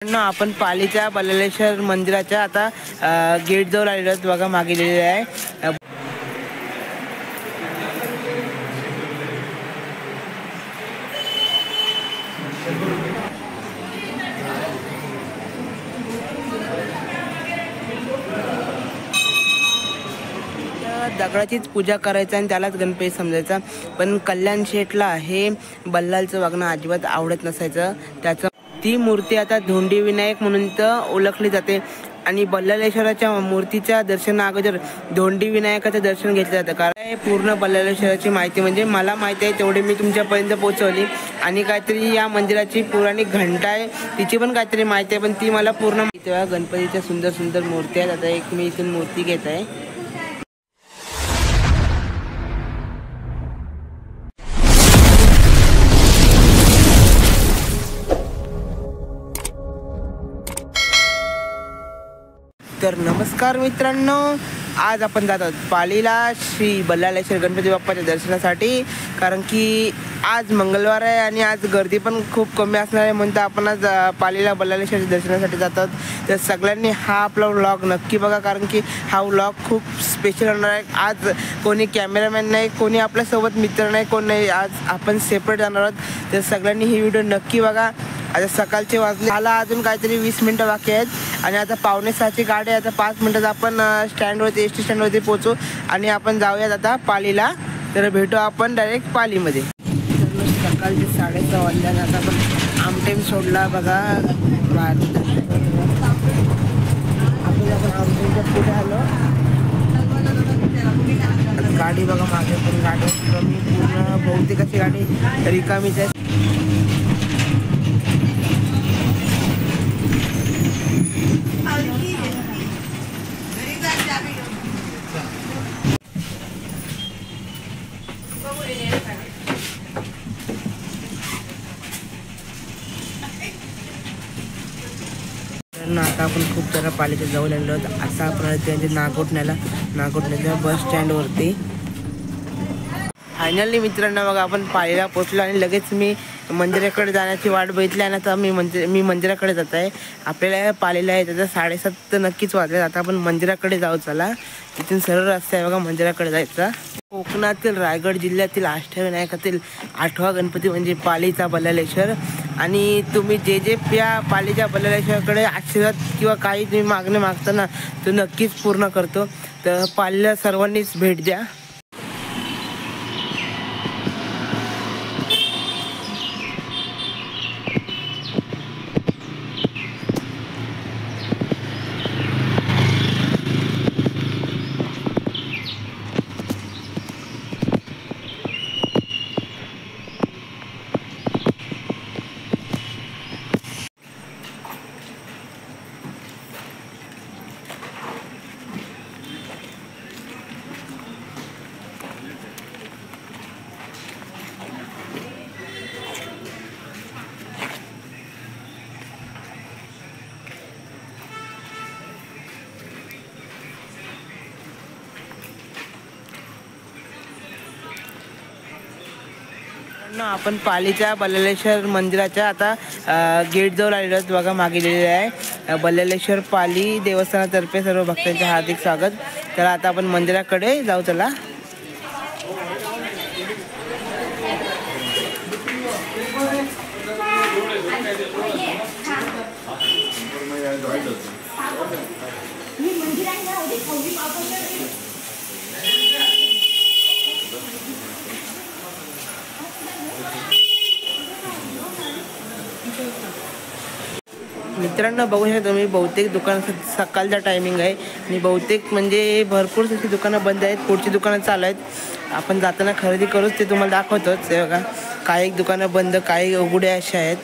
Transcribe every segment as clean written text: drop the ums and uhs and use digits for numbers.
आपण पालीच्या बल्लाळेश्वर मंदिराच्या आता गेट जवळ आलेलो आहोत बघा, मागे लिहिलेलं आहे. दगडाचीच पूजा करायचं आणि त्यालाच गणपती समजायचा. पण कल्याण शेठला हे बल्लालचं वागणं अजिबात आवडत नसायचं. त्याचं ती मूर्ती आता धोंडी विनायक म्हणून तर ओळखली जाते आणि बल्लाळेश्वराच्या मूर्तीच्या दर्शना अगोदर धोंडी विनायकाचं दर्शन घेतलं जातं. कारण पूर्ण बल्लाळेश्वराची माहिती म्हणजे मला माहिती आहे तेवढी मी तुमच्यापर्यंत पोहोचवली. आणि काहीतरी या मंदिराची पौराणिक घंटा आहे, तिची पण काहीतरी माहिती आहे, पण ती मला पूर्ण माहिती आहे. गणपतीच्या सुंदर सुंदर मूर्ती आहेत. आता एक मी इथून मूर्ती घेत आहे. तर नमस्कार मित्रांनो, आज आपण जात आहोत पालीला श्री बल्लाळेश्वर गणपती बाप्पाच्या दर्शनासाठी. कारण की आज मंगळवार आहे आणि आज गर्दी पण खूप कमी असणार आहे, म्हणून आपण आज पालीला बल्लाळेश्वरच्या दर्शनासाठी जातात. तर सगळ्यांनी हा आपला व्लॉग नक्की बघा, कारण की हा व्लॉग खूप स्पेशल होणार आहे. आज कोणी कॅमेरामॅन नाही, कोणी आपल्यासोबत मित्र नाही, कोण नाही, आज आपण सेपरेट जाणार आहोत. तर सगळ्यांनी ही व्हिडिओ नक्की बघा. आता सकाळचे वाजले, मला अजून काहीतरी 20 मिनटं बाकी आहेत आणि आता 5:45ची गाडी आहे. आता 5 मिनटात आपण स्टँडवरती एस टी स्टँडवरती पोहोचू आणि आपण जाऊयात आता पालीला. तर भेटू आपण डायरेक्ट पालीमध्ये. सकाळचे 6:30 वाजल्याने आता आपण आमटेम सोडला बघा. आपण आमटेमच्या पुढे आलो. गाडी बघा मागे, पण गाडी कमी, पूर्ण बहुतेक अशी गाडी रिकामीच आहे. आता आपण खूप जरा पालीच्या जवळ आलेलो आहोत. असा आपण त्यांचे नागोठण्याच्या बस स्टँडवरती फायनली मित्रांनो बघा आपण पालीला पोहोचलो आणि लगेच मी मंदिराकडे जाण्याची वाट बघितली आणि आता मी मंदिराकडे जात आहे. आपल्याला पालीला आहे त्याचा 7:30 तर नक्कीच वाजले. आता आपण मंदिराकडे जाऊ. चला, इथून सरळ रस्ता आहे बघा मंदिराकडे जायचा. कोकणातील रायगड जिल्ह्यातील अष्टविनायकातील 8वा गणपती म्हणजे पालीचा बल्लाळेश्वर. आणि तुम्ही जे या पालीच्या बल्लाळेश्वराकडे आशीर्वाद किंवा काही तुम्ही मागणे मागताना तो नक्कीच पूर्ण करतो. तर पालीला सर्वांनीच भेट द्या. आपण पालीच्या बल्लाळेश्वर मंदिराच्या आता गेट जवळ आलेलो आहोत बघा, मागे लिहिलेलं आहे बल्लाळेश्वर पाली देवस्थानातर्फे सर्व भक्तांचे हार्दिक स्वागत. तर आता आपण मंदिराकडे जाऊ. चला, मित्रांनो बघू शकता तुम्ही, बहुतेक दुकान सकाळचा टायमिंग आहे आणि बहुतेक म्हणजे भरपूर अशी दुकानं बंद आहेत. पुढची दुकानं चालू आहेत. आपण जाताना खरेदी करूच ते तुम्हाला दाखवतोच. हे बघा, काही दुकानं बंद, काही उघड्या अशा आहेत.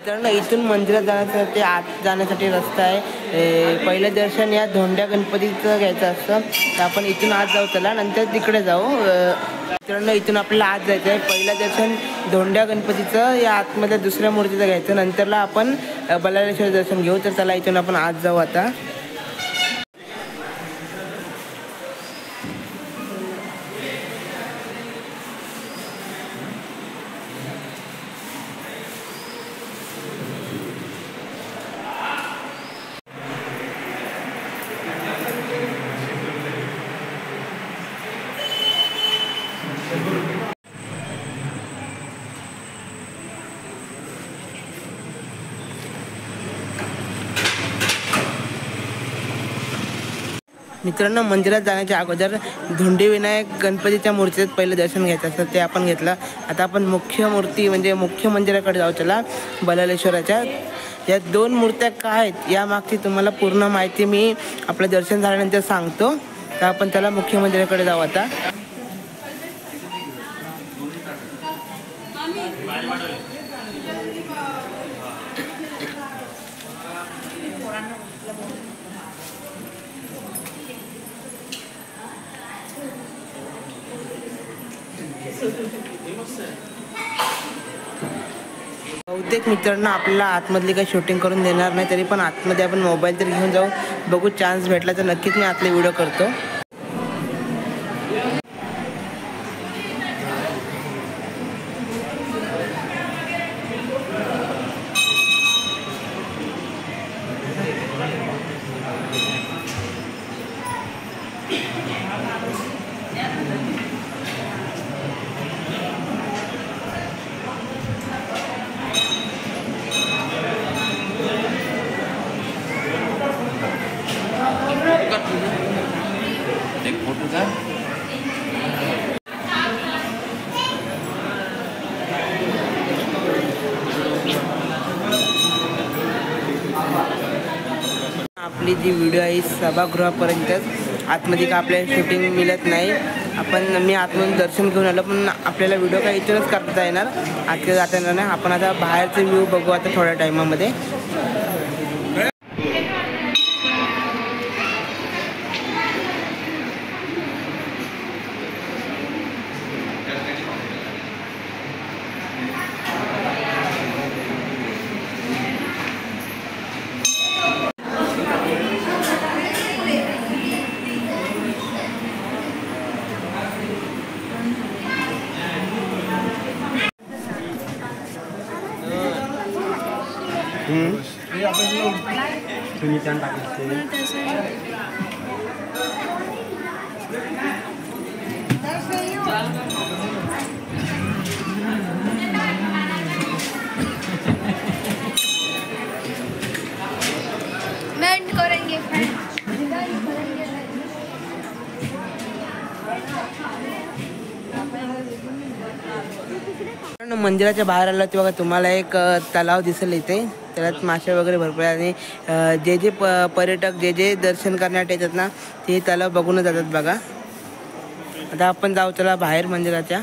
मित्रांनो, इथून मंदिरात जाण्यासाठी आत जाण्यासाठी रस्ता आहे. पहिलं दर्शन या धोंड्या गणपतीचं घ्यायचं असतं, तर आपण इथून आत जाऊ. चला नंतर तिकडे जाऊ. मित्रांनो, इथून आपल्याला आत जायचं आहे. पहिलं दर्शन धोंड्या गणपतीचं या आतमध्ये दुसऱ्या मूर्तीचं घ्यायचं, नंतरला आपण बल्लाळेश्वर दर्शन घेऊ. तर चला इथून आपण आत जाऊ आता. मित्रांनो, मंदिरात जाण्याच्या अगोदर धोंडेविनायक गणपतीच्या मूर्तीचं पहिलं दर्शन घ्यायचं असतं, ते आपण घेतलं. आता आपण मुख्य मूर्ती म्हणजे मुख्य मंदिराकडे जाऊ. चला, बल्लाळेश्वराच्या या 2 मूर्त्या काय आहेत यामागची तुम्हाला पूर्ण माहिती मी आपलं दर्शन झाल्यानंतर सांगतो. तर आपण त्याला मुख्य मंदिराकडे जाऊ आता. बहुतेक मित्रांनो आपल्याला आतमधली काही शूटिंग करून देणार नाही, तरी पण आतमध्ये आपण मोबाईल तर घेऊन जाऊ. बघू, चान्स भेटला तर नक्कीच मी आतले व्हिडिओ करतो. आपली जी व्हिडिओ आहे सभागृहापर्यंतच, आतमध्ये का आपल्याला शूटिंग मिळत नाही. मी आतमधून दर्शन घेऊन आलो, पण आपल्याला व्हिडिओ काही इथूनच करता येणार, आतमध्ये जाता येणार नाही. आपण आता बाहेरचे व्ह्यू बघू आता थोड्या टायमामध्ये. मंदिराच्या बाहेर आलं तेव्हा तुम्हाला एक तलाव दिसेल. इथे त्यात मासे वगैरे भरपूर आहे, आणि जे पर्यटक जे दर्शन करण्यासाठी येतात ना, ते तलाव बघूनच जातात बघा. आता आपण जाऊ चला बाहेर मंदिराच्या.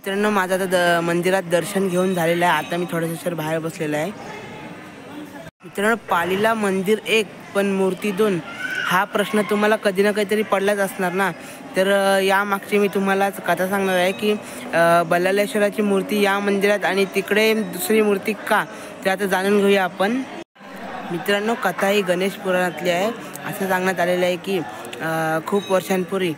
मित्रांनो, माझं आता मंदिरात दर्शन घेऊन झालेलं आहे. आता मी थोडंसं बाहेर बसलेलं आहे. मित्रांनो, पालीला मंदिर एक पण मूर्ती 2 हा प्रश्न तुम्हाला कधी ना कधीतरी पडलाच असणार ना. तर यामागची मी तुम्हाला कथा सांगणार आहे की बल्लाळेश्वराची मूर्ती या मंदिरात आणि तिकडे दुसरी मूर्ती का, ते आता जाणून घेऊया आपण. मित्रांनो, कथा ही गणेश पुराणातली आहे. असं सांगण्यात आलेलं आहे की खूप वर्षांपूर्वी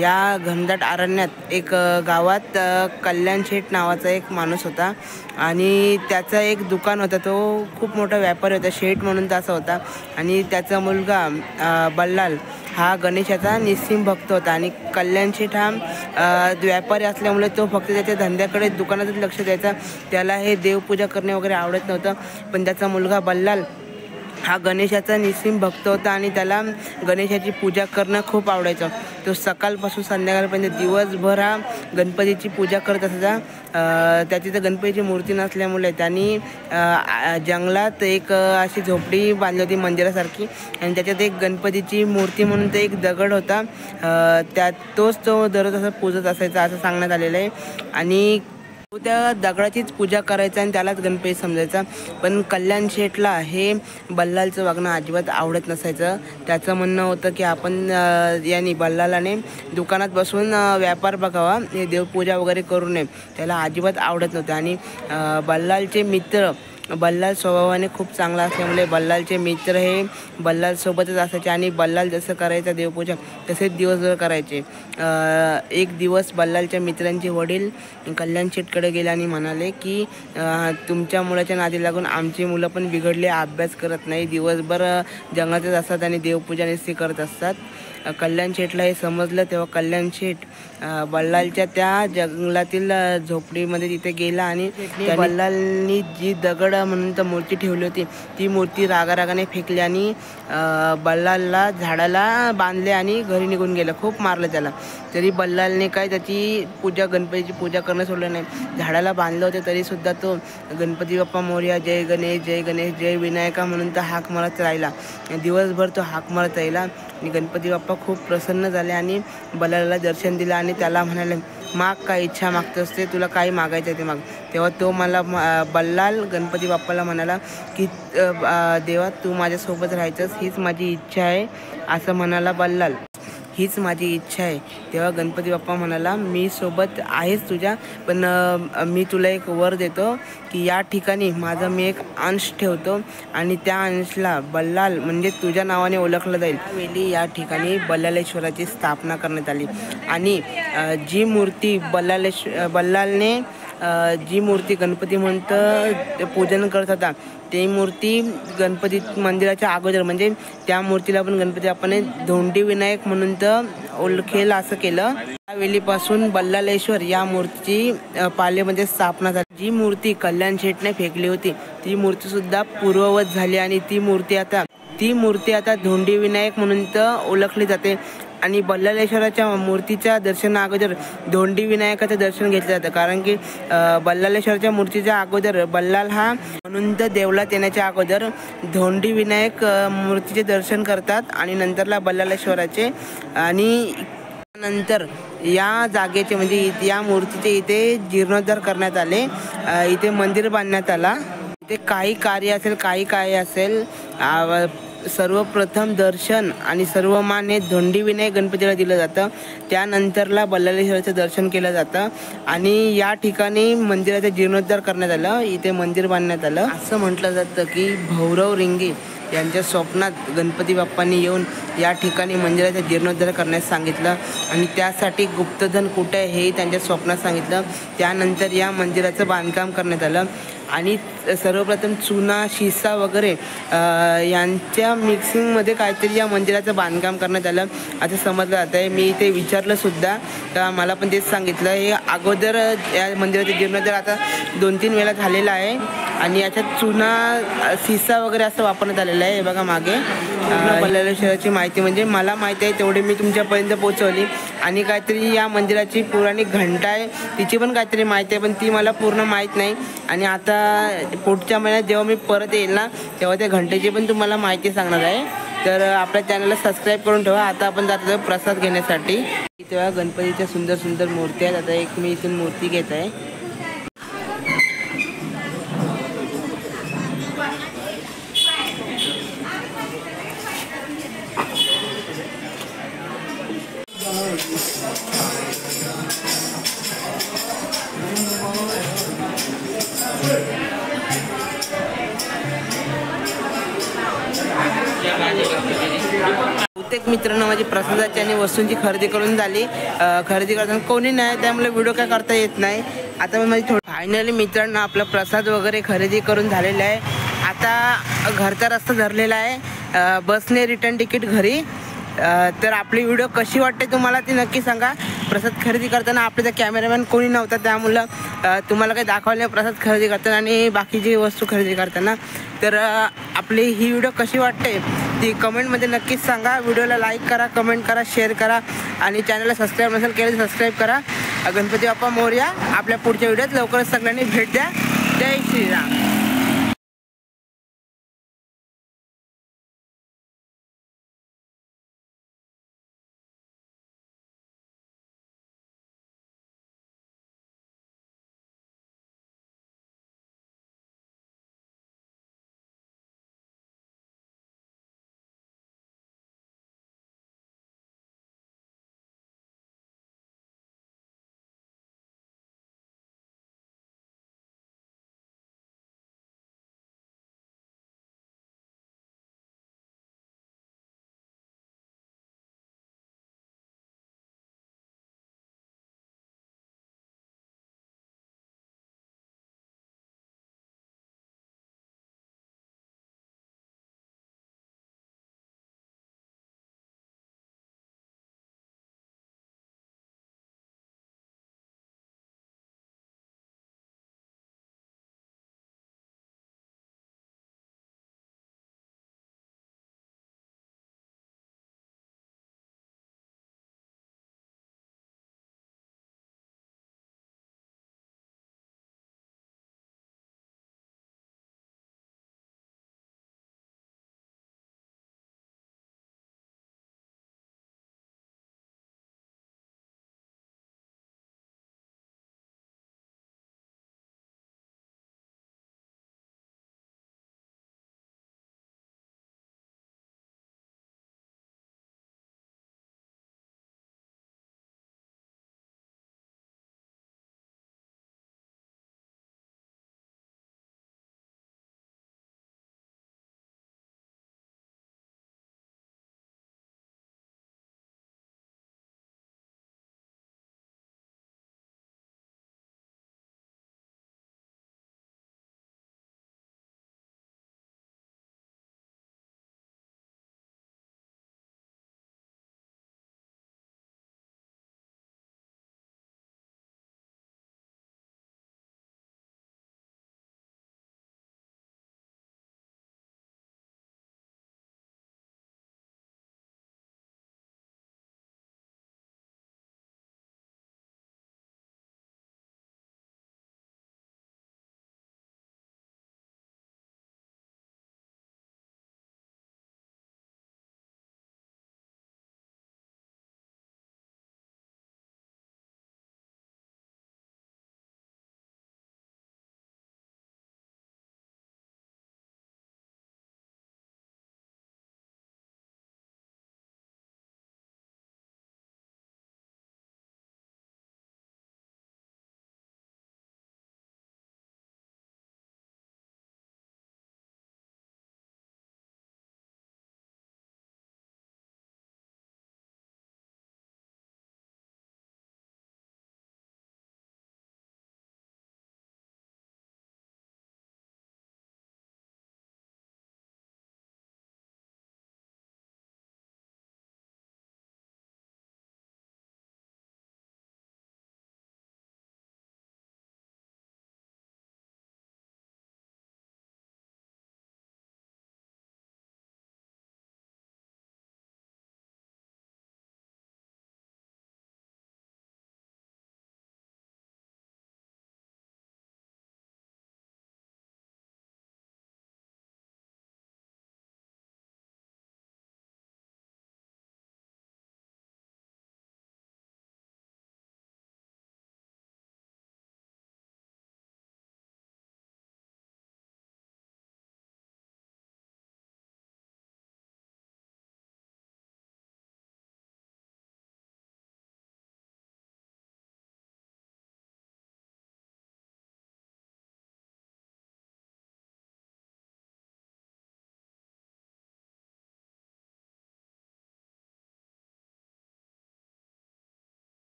या घनदाट अरण्यात एक गावात कल्याण शेठ नावाचा एक माणूस होता, आणि त्याचं एक दुकान होतं. तो खूप मोठा व्यापारी होता, शेठ म्हणून तसा होता. आणि त्याचा मुलगा बल्लाळ हा गणेशाचा निस्सीम भक्त होता आणि कल्याण शेठ हा व्यापारी असल्यामुळे तो फक्त त्याच्या धंद्याकडे दुकानातच लक्ष द्यायचा. त्याला हे देवपूजा करणे वगैरे आवडत नव्हतं. पण त्याचा मुलगा बल्लाल हा गणेशाचा निस्सीम भक्त होता आणि त्याला गणेशाची पूजा करणं खूप आवडायचं. तो सकाळपासून संध्याकाळपर्यंत दिवसभर हा गणपतीची पूजा करत असायचा. त्याची तर गणपतीची मूर्ती नसल्यामुळे त्यांनी जंगलात एक अशी झोपडी बांधली होती मंदिरासारखी आणि त्याच्यात एक गणपतीची मूर्ती म्हणून ते एक दगड होता. तोच तो दररोज असं पूजत असायचा असं सांगण्यात आलेलं आहे. आणि तो त्या दगडाचीच पूजा करायचा आणि त्यालाच गणपती समजायचा. पण कल्याण शेठला हे बल्लालचं वागणं अजिबात आवडत नसायचं. त्याचं म्हणणं होतं की आपण यांनी बल्लालाने दुकानात बसून व्यापार बघावा, हे देवपूजा वगैरे करू नये. त्याला अजिबात आवडत नव्हतं. आणि बल्लालचे मित्र बल्लाल स्वभावाने खूप चांगला असल्यामुळे बल्लालचे मित्र हे बल्लालसोबतच असायचे आणि बल्लाल जसं करायचं देवपूजा तसेच दिवसभर करायचे. एक दिवस बल्लालच्या मित्रांचे वडील कल्याण शेठकडे गेले आणि म्हणाले की तुमच्या मुलाच्या नादी लागून आमची मुलं पण बिघडले, अभ्यास करत नाही, दिवसभर जंगलातच असतात आणि देवपूजा नुसती करत असतात. कल्याण शेठला हे समजलं तेव्हा कल्याण शेठ बल्लालच्या त्या जंगलातील झोपडीमध्ये तिथे गेला आणि बल्लालनी जी दगड म्हणून तर मूर्ती ठेवली होती ती मूर्ती रागारागाने फेकली आणि बल्लालला झाडाला बांधले आणि घरी निघून गेलं. खूप मारलं त्याला. तरी बल्लालने काय त्याची पूजा गणपतीची पूजा करणं सोडलं नाही. झाडाला बांधलं होतं तरीसुद्धा तो गणपती बाप्पा मोरया, जय गणेश, जय गणेश, जय विनायका म्हणून तर हाक मारत राहिला. दिवसभर तो हाक मारत राहिला आणि गणपती बाप्पा खूप प्रसन्न झाले आणि बल्लालला दर्शन दिलं आणि त्याला म्हणाले, माग काय इच्छा मागतोस ते, तुला काही मागायचं ते माग. तेव्हा तो बल्लाल गणपती बाप्पाला म्हणाला की देवा तू माझ्यासोबत राहायचंस, हीच माझी इच्छा आहे असं म्हणाला बल्लाल. हीच माझी इच्छा आहे. तेव्हा गणपती बाप्पा म्हणाला मी सोबत आहेच तुझ्या, पण मी तुला एक वर देतो की या ठिकाणी माझा मी एक अंश ठेवतो आणि त्या अंशला बल्लाल म्हणजे तुझ्या नावाने ओळखलं जाईल. त्यावेळी या ठिकाणी बल्लालेश्वराची स्थापना करण्यात आली आणि जी मूर्ती बल्लालने जी मूर्ती गणपती म्हणतं पूजन करत होता ती मूर्ती गणपती मंदिराच्या अगोदर म्हणजे त्या मूर्तीला पण गणपती आपण धोंडी विनायक म्हणून तर ओळखेल असं केलं. त्यावेळीपासून बल्लालेश्वर या मूर्तीची पालेमध्ये स्थापना झाली. जी मूर्ती कल्याण शेठने फेकली होती ती मूर्ती सुद्धा पूर्ववत झाली आणि ती मूर्ती आता धोंडी विनायक म्हणून तर ओळखली जाते. आणि बल्लालेश्वराच्या मूर्तीच्या दर्शना अगोदर धोंडी विनायकाचं दर्शन घेतलं जातं. कारण की बल्लालेश्वराच्या मूर्तीच्या अगोदर बल्लाल हा म्हणून तर देवळात येण्याच्या अगोदर धोंडी विनायक मूर्तीचे दर्शन करतात आणि नंतरला बल्लालेश्वराचे. आणि नंतर या जागेचे म्हणजे या मूर्तीचे इथे जीर्णोद्धार करण्यात आले, इथे मंदिर बांधण्यात आला. इथे काही कार्य असेल सर्वप्रथम दर्शन आणि सर्व मान हे धोंडी विनायक गणपतीला दिलं जातं. त्यानंतरला बल्लालेश्वराचं दर्शन केलं जातं आणि या ठिकाणी मंदिराचा जीर्णोद्धार करण्यात आलं, इथे मंदिर बांधण्यात आलं. असं म्हटलं जातं की भैरव रिंगे यांच्या स्वप्नात गणपती बाप्पांनी येऊन या ठिकाणी मंदिराचा जीर्णोद्धार करण्यास सांगितलं आणि त्यासाठी गुप्तधन कुठे आहे हे त्यांच्या स्वप्नात सांगितलं. त्यानंतर या मंदिराचं बांधकाम करण्यात आलं आणि सर्वप्रथम चुना, शिसा वगैरे यांच्या मिक्सिंगमध्ये काहीतरी या मंदिराचं बांधकाम करण्यात आलं असं समजलं जातं आहे. मी इथे विचारलं सुद्धा तर मला पण तेच सांगितलं. हे अगोदर या मंदिराचं जीर्णोद्धार आता 2-3 वेळा झालेला आहे आणि याच्यात चुना, शिसा वगैरे असं वापरण्यात आलेलं आहे. हे बघा मागे बल्लालेश्वराची माहिती म्हणजे मला माहिती आहे तेवढी मी तुमच्यापर्यंत पोहोचवली. आणि काहीतरी या मंदिराची पुराणी घंटा आहे तिची पण काहीतरी माहिती आहे पण ती मला पूर्ण माहीत नाही. आणि आता पुढच्या महिन्यात जेव्हा मी परत येईल ना तेव्हा त्या घंटेची पण तुम्हाला माहिती सांगणार आहे. तर आपल्या चॅनलला सबस्क्राईब करून ठेवा. आता आपण जातो प्रसाद घेण्यासाठी. तेव्हा गणपतीच्या सुंदर सुंदर मूर्ती आहेत. आता एक मी इथून मूर्ती घेत आहे. बहुतेक मित्रांनो माझी प्रसादाची आणि वस्तूंची खरेदी करून झाली. खरेदी करताना कोणी नाही त्यामुळे व्हिडिओ काय करता येत नाही. आता मी माझी फायनली मित्रांनो आपला प्रसाद वगैरे खरेदी करून झालेला आहे. आता घरचा रस्ता धरलेला आहे. बसने रिटर्न तिकीट घरी. तर आपली व्हिडिओ कशी वाटते तुम्हाला ती नक्की सांगा. प्रसाद खरेदी करताना आपले तर कॅमेरामॅन कोणी नव्हता, त्यामुळं तुम्हाला काही दाखवलं नाही प्रसाद खरेदी करताना आणि बाकीची वस्तू खरेदी करताना. तर आपली ही व्हिडिओ कशी वाटते ती कमेंटमध्ये नक्कीच सांगा. व्हिडिओला लाईक करा, कमेंट करा, शेअर करा आणि चॅनलला सबस्क्राईब नसेल केलं तर सबस्क्राईब करा. गणपती बाप्पा मोरया. आपल्या पुढच्या व्हिडिओत लवकरच सगळ्यांनी भेट द्या. जय श्रीराम.